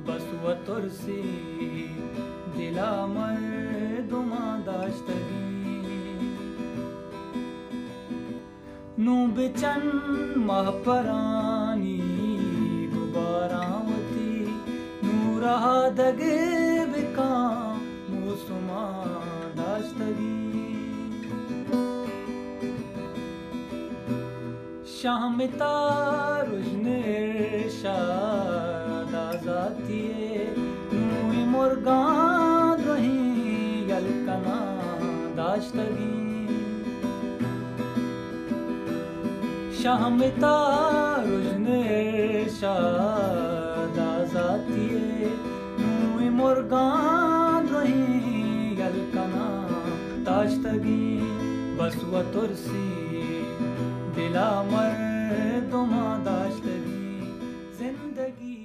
बस व तुरसी दिला मर्दुमा दाश्तगी नू बिचन महपरानी गुबारावती नू रहा दगे बिका मौसुमा दाश्तगी शामिता रुजने शादा जातिए नूई मुर्गान रही यलकना दाश्तगी शामिता रुजने शादा जातिए नूई मुर्गान रही यलकना दाश्तगी बस व तुरसी दिला मर्दुमा दाश्तगी जिंदगी